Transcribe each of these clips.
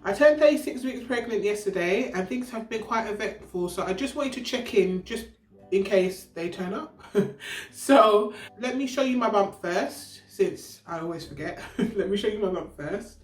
I turned 36 weeks pregnant yesterday and things have been quite eventful, so I just wanted to check in just in case they turn up. So let me show you my bump first, since I always forget. Let me show you my bump first.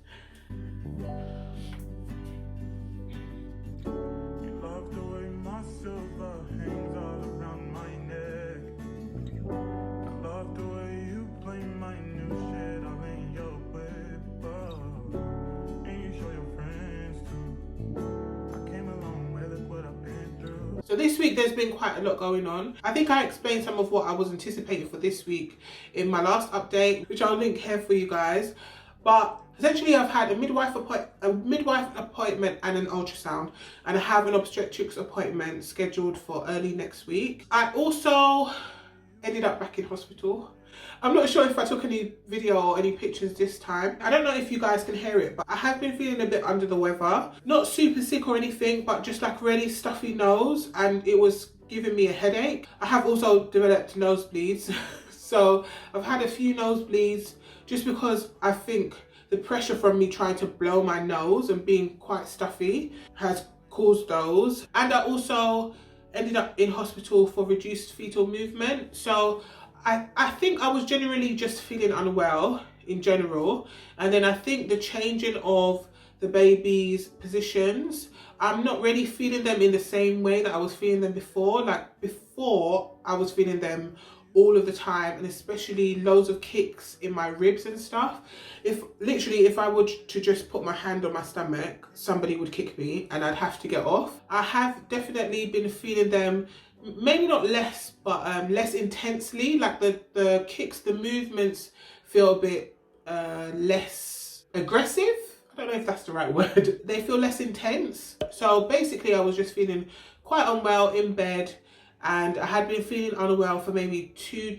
So this week there's been quite a lot going on. I think I explained some of what I was anticipating for this week in my last update, which I'll link here for you guys. But essentially I've had a midwife appointment and an ultrasound, and I have an obstetrics appointment scheduled for early next week. I also ended up back in hospital. I'm not sure if I took any video or any pictures this time. I don't know if you guys can hear it, but I have been feeling a bit under the weather. Not super sick or anything, but just like really stuffy nose, and it was giving me a headache. I have also developed nosebleeds. So I've had a few nosebleeds just because I think the pressure from me trying to blow my nose and being quite stuffy has caused those. And I also ended up in hospital for reduced fetal movement. So I think I was generally just feeling unwell in general, and then I think the changing of the baby's positions, I'm not really feeling them in the same way that I was feeling them before. Like before, I was feeling them all of the time, and especially loads of kicks in my ribs and stuff. If I were to just put my hand on my stomach, somebody would kick me and I'd have to get off. I have definitely been feeling them, maybe not less, but less intensely. Like the kicks, the movements feel a bit less aggressive. I don't know if that's the right word. They feel less intense. So basically I was just feeling quite unwell in bed, and I had been feeling unwell for maybe 2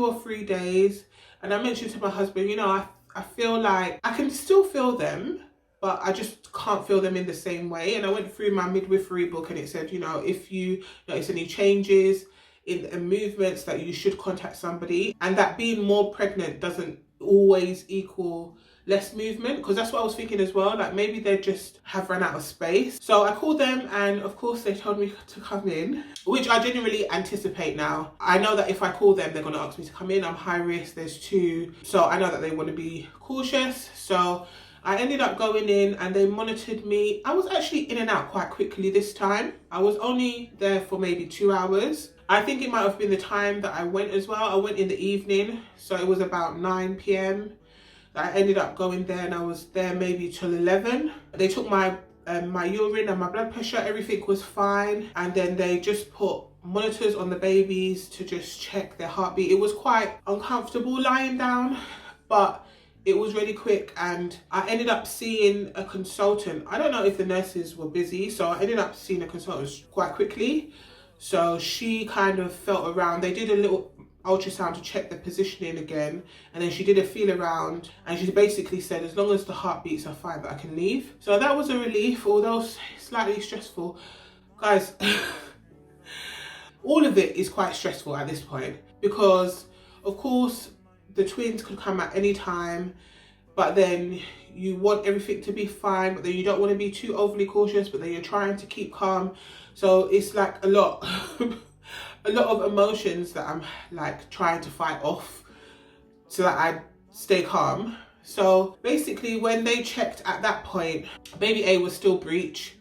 or 3 days. And I mentioned to my husband, you know, I feel like I can still feel them, but I just can't feel them in the same way. And I went through my midwifery book, and it said, you know, if you notice any changes in movements, that you should contact somebody, and that being more pregnant doesn't always equal less movement, because that's what I was thinking as well. Like maybe they just have run out of space. So I called them, and of course they told me to come in, which I generally anticipate now. I know that if I call them, they're going to ask me to come in. I'm high risk, there's 2, so I know that they want to be cautious. So I ended up going in and they monitored me. I was actually in and out quite quickly this time. I was only there for maybe 2 hours. I think it might have been the time that I went as well. I went in the evening, so it was about 9 p.m. I ended up going there, and I was there maybe till 11. They took my urine and my blood pressure, everything was fine. And then they just put monitors on the babies to just check their heartbeat. It was quite uncomfortable lying down, but it was really quick, and I ended up seeing a consultant. I don't know if the nurses were busy, so I ended up seeing a consultant quite quickly. So she kind of felt around. They did a little ultrasound to check the positioning again, and then she did a feel around, and she basically said as long as the heartbeats are fine, that I can leave. So that was a relief, although slightly stressful. Guys, all of it is quite stressful at this point, because of course the twins could come at any time, but then you want everything to be fine, but then you don't want to be too overly cautious, but then you're trying to keep calm. So it's like a lot a lot of emotions that I'm like trying to fight off so that I stay calm. So basically when they checked at that point, baby A was still breech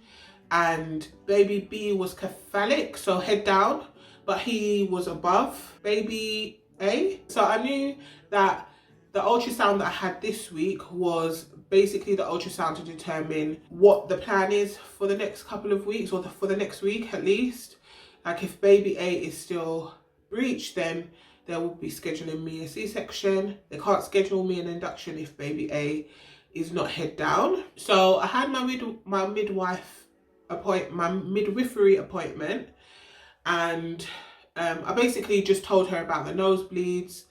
and baby B was cephalic, so head down, but he was above baby A. So I knew that the ultrasound that I had this week was basically the ultrasound to determine what the plan is for the next couple of weeks, or for the next week at least. Like if baby A is still breech, then they will be scheduling me a C-section. They can't schedule me an induction if baby A is not head down. So I had my midwifery appointment, and I basically just told her about the nosebleeds,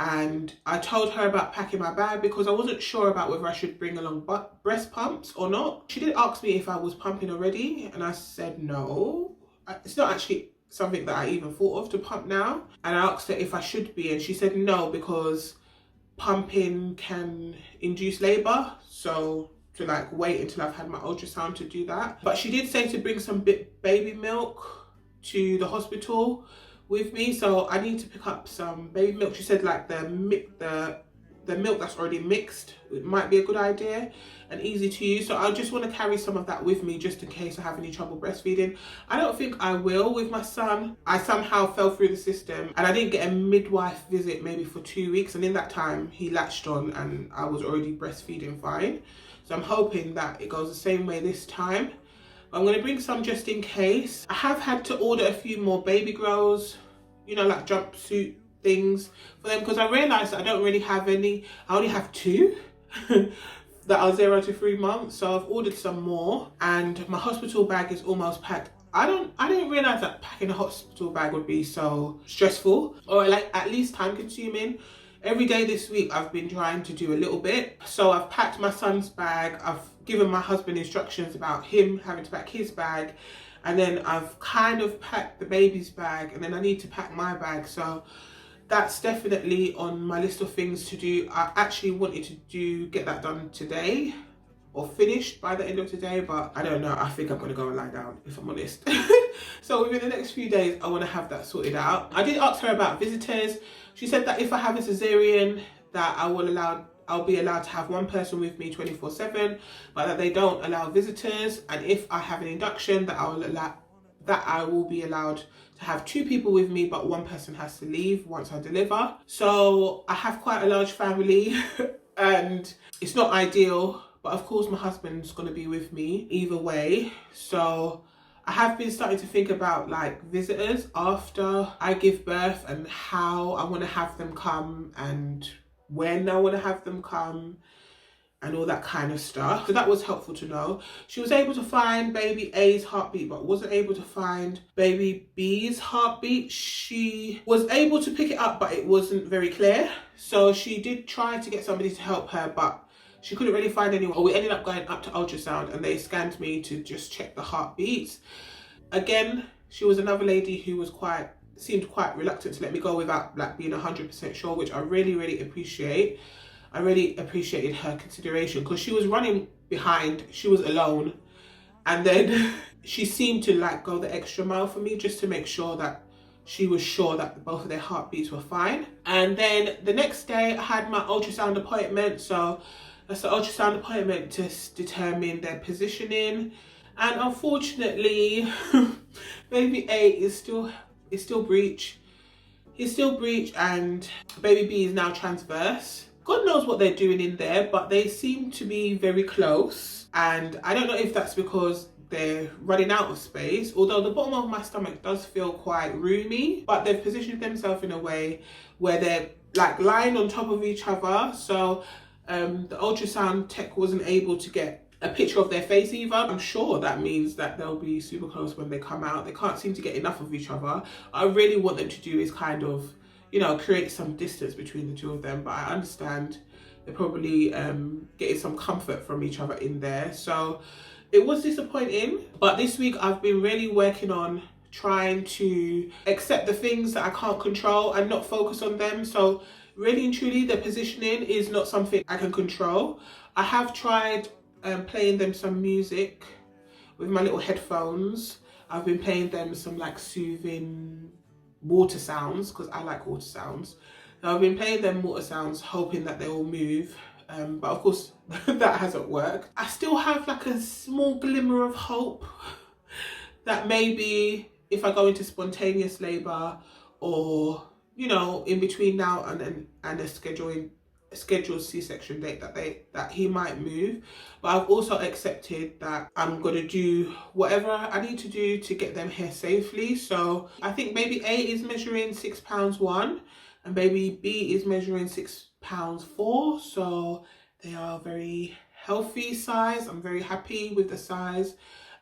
and I told her about packing my bag because I wasn't sure about whether I should bring along breast pumps or not. She did ask me if I was pumping already, and I said no. It's not actually something that I even thought of to pump now. And I asked her if I should be, and she said no, because pumping can induce labour. So to like wait until I've had my ultrasound to do that. But she did say to bring some baby milk to the hospital with me, so I need to pick up some baby milk. She said like the milk that's already mixed, it might be a good idea and easy to use. So I just want to carry some of that with me just in case I have any trouble breastfeeding. I don't think I will with my son. I somehow fell through the system and I didn't get a midwife visit maybe for 2 weeks, and in that time he latched on and I was already breastfeeding fine. So I'm hoping that it goes the same way this time. I'm going to bring some just in case. I have had to order a few more baby grows, you know, like jumpsuit things for them, because I realized that I don't really have any. I only have 2 that are 0 to 3 months, so I've ordered some more, and my hospital bag is almost packed. I didn't realize that packing a hospital bag would be so stressful, or like at least time consuming. Every day this week I've been trying to do a little bit. So I've packed my son's bag, I've given my husband instructions about him having to pack his bag, and then I've kind of packed the baby's bag, and then I need to pack my bag. So that's definitely on my list of things to do. I actually wanted to get that done today or finished by the end of today, but I don't know. I think I'm gonna go and lie down, if I'm honest. So within the next few days, I want to have that sorted out. I did ask her about visitors. She said that if I have a cesarean, that I'll be allowed to have one person with me 24/7, but that they don't allow visitors. And if I have an induction, that I will be allowed to have 2 people with me, but one person has to leave once I deliver. So I have quite a large family and it's not ideal, but of course my husband's going to be with me either way. So I have been starting to think about like visitors after I give birth and how I want to have them come and when I want to have them come and all that kind of stuff. So that was helpful to know. She was able to find baby A's heartbeat, but wasn't able to find baby B's heartbeat. She was able to pick it up, but it wasn't very clear. So she did try to get somebody to help her, but she couldn't really find anyone. We ended up going up to ultrasound and they scanned me to just check the heartbeats. Again, she was another lady who seemed quite reluctant to let me go without like being 100% sure, which I really appreciate. I really appreciated her consideration because she was running behind, she was alone, and then she seemed to like go the extra mile for me just to make sure that she was sure that both of their heartbeats were fine. And then the next day I had my ultrasound appointment. So that's the ultrasound appointment to determine their positioning. And unfortunately, baby A is still breech. He's still breech, and baby B is now transverse. God knows what they're doing in there, but they seem to be very close. And I don't know if that's because they're running out of space, although the bottom of my stomach does feel quite roomy, but they've positioned themselves in a way where they're like lying on top of each other. So the ultrasound tech wasn't able to get a picture of their face either. I'm sure that means that they'll be super close when they come out. They can't seem to get enough of each other. What I really want them to do is kind of, you know, create some distance between the 2 of them, but I understand they're probably getting some comfort from each other in there. So it was disappointing, but this week I've been really working on trying to accept the things that I can't control and not focus on them. So really and truly, the positioning is not something I can control. I have tried playing them some music with my little headphones. I've been playing them some like soothing water sounds because I like water sounds. So I've been playing them water sounds hoping that they will move, but of course that hasn't worked. I still have like a small glimmer of hope that maybe if I go into spontaneous labour, or you know, in between now and a scheduled C-section date, that he might move. But I've also accepted that I'm gonna do whatever I need to do to get them here safely. So I think baby A is measuring 6 pounds 1 and baby B is measuring 6 pounds 4. So they are very healthy size. I'm very happy with the size,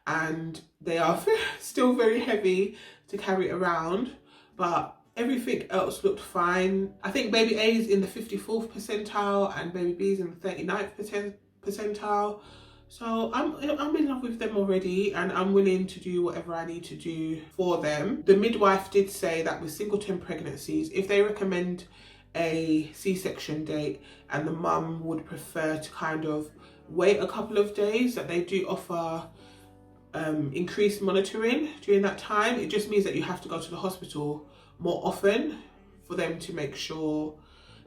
and they are still very heavy to carry around, but everything else looked fine. I think baby A is in the 54th percentile and baby B is in the 39th percentile. So I'm in love with them already, and I'm willing to do whatever I need to do for them. The midwife did say that with singleton pregnancies, if they recommend a C-section date and the mum would prefer to kind of wait a couple of days, that they do offer increased monitoring during that time. It just means that you have to go to the hospital more often for them to make sure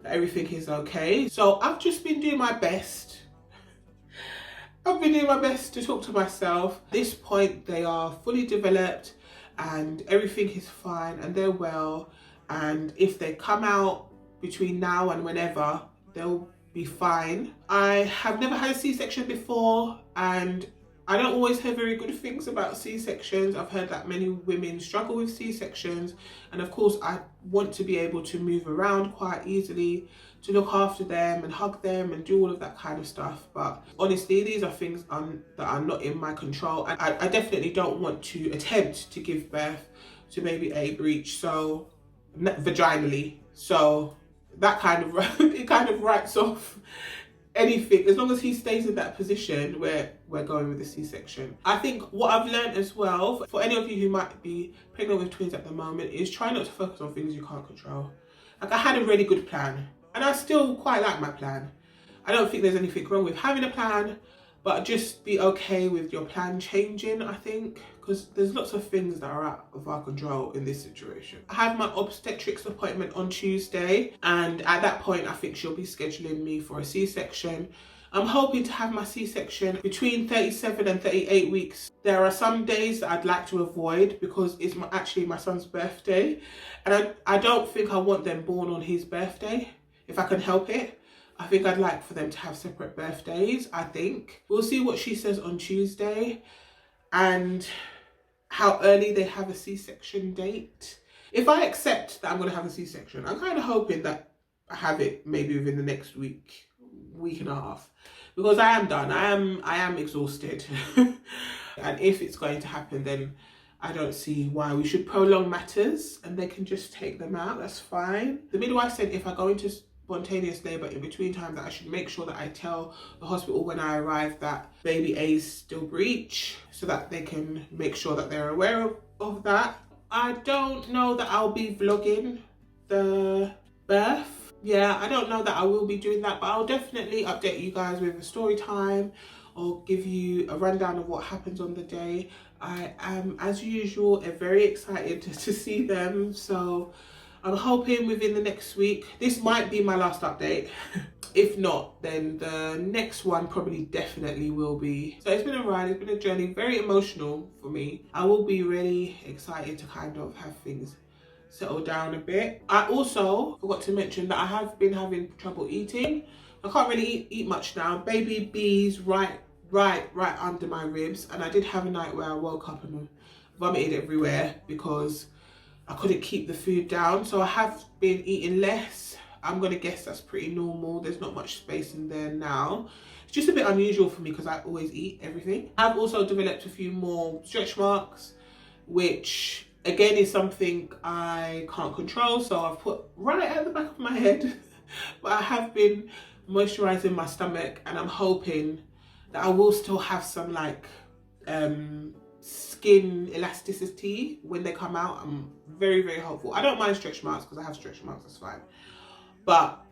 that everything is okay. So I've just been doing my best. I've been doing my best to talk to myself. At this point, they are fully developed and everything is fine and they're well. And if they come out between now and whenever, they'll be fine. I have never had a C-section before, and I don't always hear very good things about C-sections. I've heard that many women struggle with C-sections, and of course I want to be able to move around quite easily, to look after them and hug them and do all of that kind of stuff. But honestly, these are things that are not in my control, and I definitely don't want to attempt to give birth to baby A breech, so vaginally. So that kind of it kind of writes off anything. As long as he stays in that position, we're going with the C-section. I think what I've learned as well, for any of you who might be pregnant with twins at the moment, is try not to focus on things you can't control. Like, I had a really good plan, and I still quite like my plan. I don't think there's anything wrong with having a plan, but just be okay with your plan changing, I think, because there's lots of things that are out of our control in this situation. I have my obstetrics appointment on Tuesday, and at that point I think she'll be scheduling me for a C-section. I'm hoping to have my C-section between 37 and 38 weeks. There are some days that I'd like to avoid because it's actually my son's birthday, and I don't think I want them born on his birthday, if I can help it. I think I'd like for them to have separate birthdays, I think. We'll see what she says on Tuesday and how early they have a C-section date. If I accept that I'm going to have a C-section, I'm kind of hoping that I have it maybe within the next week and a half, because I am done. I am exhausted. And if it's going to happen, then I don't see why we should prolong matters, and they can just take them out. That's fine. The midwife said if I go into spontaneous labour in between time, that I should make sure that I tell the hospital when I arrive that baby A is still breech, so that they can make sure that they're aware of that. I don't know that I'll be vlogging the birth. Yeah, I don't know that I will be doing that, but I'll definitely update you guys with a story time or give you a rundown of what happens on the day. I am, as usual, very excited to see them, so I'm hoping within the next week. This might be my last update. If not, then the next one probably definitely will be. So it's been a ride, it's been a journey, very emotional for me. I will be really excited to kind of have things settle down a bit. I also forgot to mention that I have been having trouble eating. I can't really eat much now. Baby B's right under my ribs, and I did have a night where I woke up and vomited everywhere because I couldn't keep the food down. So I have been eating less. I'm gonna guess that's pretty normal. There's not much space in there now. It's just a bit unusual for me because I always eat everything. I've also developed a few more stretch marks, which again is something I can't control, so I've put right at the back of my head. But I have been moisturizing my stomach, and I'm hoping that I will still have some like skin elasticity when they come out. I'm very, very hopeful. I don't mind stretch marks because I have stretch marks, that's fine. But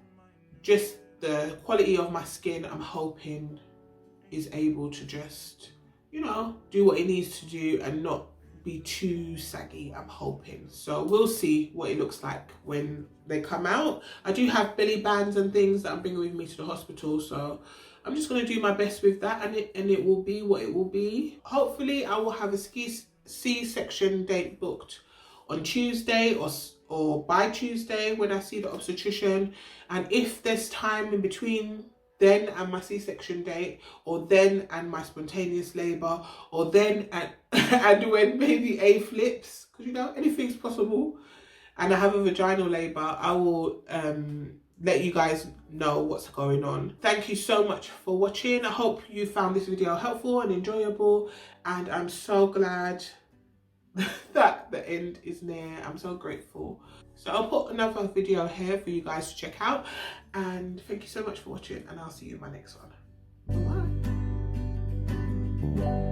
just the quality of my skin, I'm hoping is able to just, you know, do what it needs to do and not be too saggy, I'm hoping. So we'll see what it looks like when they come out. I do have belly bands and things that I'm bringing with me to the hospital, so I'm just going to do my best with that, and it will be what it will be. Hopefully I will have a C-section date booked on Tuesday or by Tuesday when I see the obstetrician. And if there's time in between then and my C-section date, or then and my spontaneous labour, or then and when baby A flips, because you know, anything's possible, and I have a vaginal labour, I will let you guys know what's going on. Thank you so much for watching. I hope you found this video helpful and enjoyable, and I'm so glad that the end is near. I'm so grateful. So I'll put another video here for you guys to check out, and thank you so much for watching, and I'll see you in my next one. Bye.